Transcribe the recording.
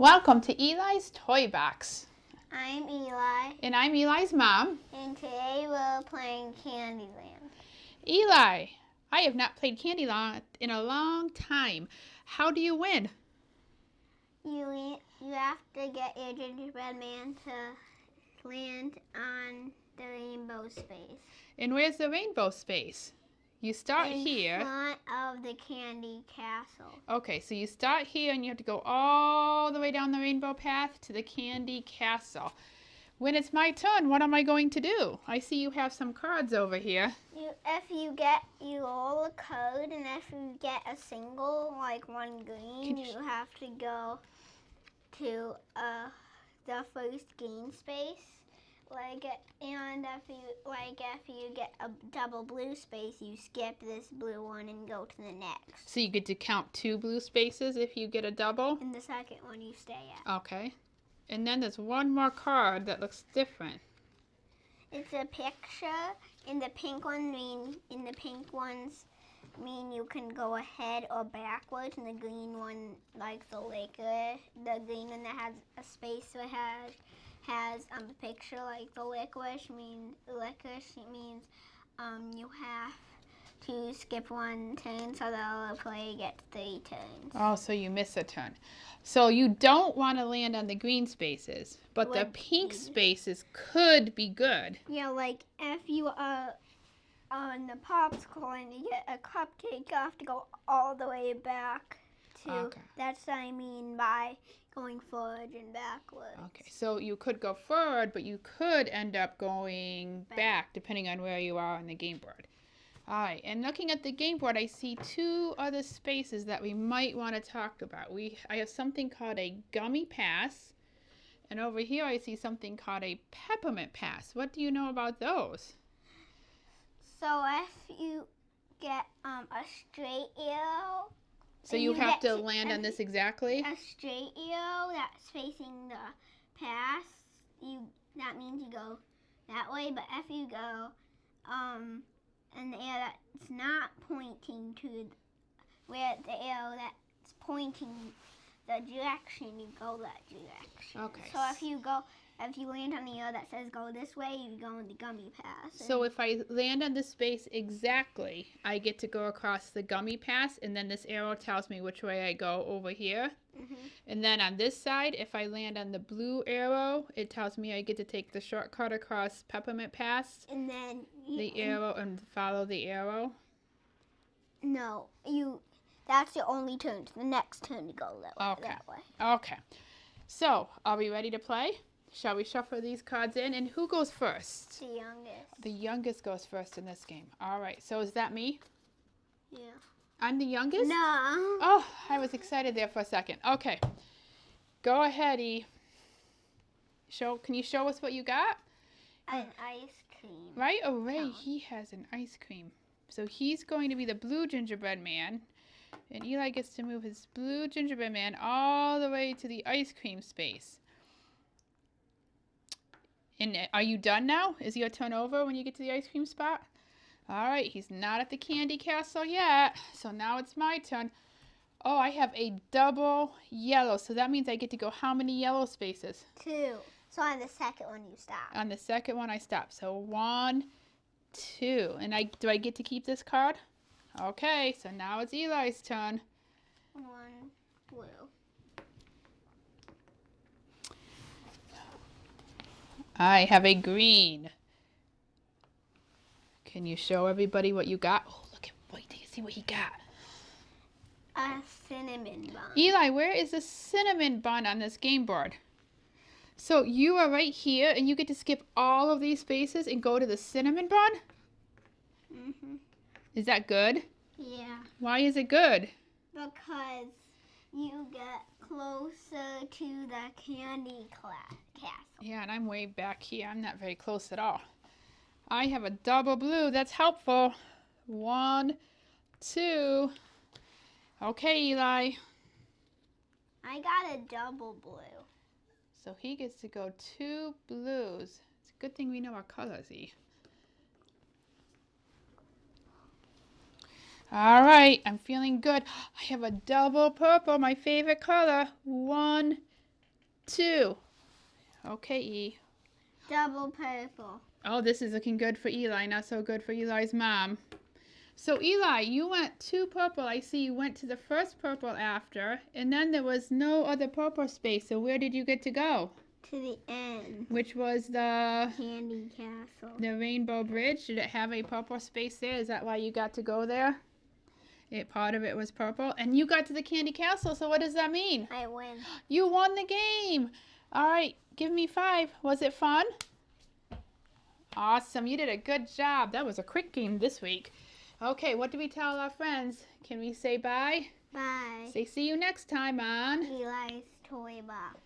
Welcome to Eli's Toy Box. I'm Eli. And I'm Eli's mom. And today we're playing Candyland. Eli, I have not played Candyland in a long time. How do you win? You have to get your gingerbread man to land on the rainbow space. And where's the rainbow space? You start here. In front of the candy castle. Okay, so you start here and you have to go all the way down the rainbow path to the candy castle. When it's my turn, what am I going to do? I see you have some cards over here. You roll a code, and if you get a single, like one green, you have to go to the first green space. If you get a double blue space, you skip this blue one and go to the next. So you get to count 2 blue spaces if you get a double? And the second one you stay at. Okay. And then there's one more card that looks different. It's a picture, and the pink ones mean you can go ahead or backwards, and the green one, like the green one that has a space that has a picture like the licorice means you have to skip one turn, so the player gets 3 turns. Oh, so you miss a turn. So you don't want to land on the green spaces, but the pink spaces could be good. Yeah, like if you are on the popsicle and you get a cupcake, you have to go all the way back to. Okay. That's what I mean by going forward and backwards. Okay, so you could go forward, but you could end up going back depending on where you are on the game board. All right, and looking at the game board, I see 2 other spaces that we might want to talk about. I have something called a gummy pass, and over here I see something called a peppermint pass. What do you know about those? So if you get a straight arrow. So you have to land on this exactly? A straight arrow that's facing the pass, that means you go that way. But if you go an arrow that's not pointing to where the arrow that's pointing the direction, you go that direction. Okay. So if you land on the arrow that says go this way, you go in the gummy pass. So if I land on the space exactly, I get to go across the gummy pass, and then this arrow tells me which way I go over here. Mm-hmm. And then on this side, if I land on the blue arrow, it tells me I get to take the shortcut across Peppermint Pass. And then arrow and follow the arrow. No, that's your only turn. The next turn you go that way. Okay. So, are we ready to play? Shall we shuffle these cards in? And who goes first? The youngest. The youngest goes first in this game. All right. So is that me? Yeah. I'm the youngest? No. Oh, I was excited there for a second. Okay. Go ahead, E. Can you show us what you got? An ice cream. Right away, he has an ice cream. So he's going to be the blue gingerbread man. And Eli gets to move his blue gingerbread man all the way to the ice cream space. And are you done now? Is your turn over when you get to the ice cream spot? All right, he's not at the candy castle yet. So now it's my turn. Oh, I have a double yellow. So that means I get to go how many yellow spaces? 2. So on the second one you stop. On the second one I stop. So 1, 2. And do I get to keep this card? Okay, so now it's Eli's turn. 1 blue. I have a green. Can you show everybody what you got? Oh, wait till you see what he got. A cinnamon bun. Eli, where is the cinnamon bun on this game board? So you are right here, and you get to skip all of these spaces and go to the cinnamon bun? Mm-hmm. Is that good? Yeah. Why is it good? Because you get closer to the candy castle. Yeah, and I'm way back here. I'm not very close at all. I have a double blue. That's helpful. 1, 2. Okay, Eli. I got a double blue. So he gets to go 2 blues. It's a good thing we know our colors, E. All right, I'm feeling good. I have a double purple, my favorite color. 1, 2. Okay, E. Double purple. Oh, this is looking good for Eli, not so good for Eli's mom. So Eli, you went 2 purple. I see you went to the first purple after, and then there was no other purple space. So where did you get to go? To the end. Which was the Candy Castle. Rainbow Bridge. Did it have a purple space there? Is that why you got to go there? Part of it was purple. And you got to the Candy Castle, so what does that mean? I win. You won the game. All right, give me 5. Was it fun? Awesome. You did a good job. That was a quick game this week. Okay, what do we tell our friends? Can we say bye? Bye. Say see you next time on Eli's Toy Box.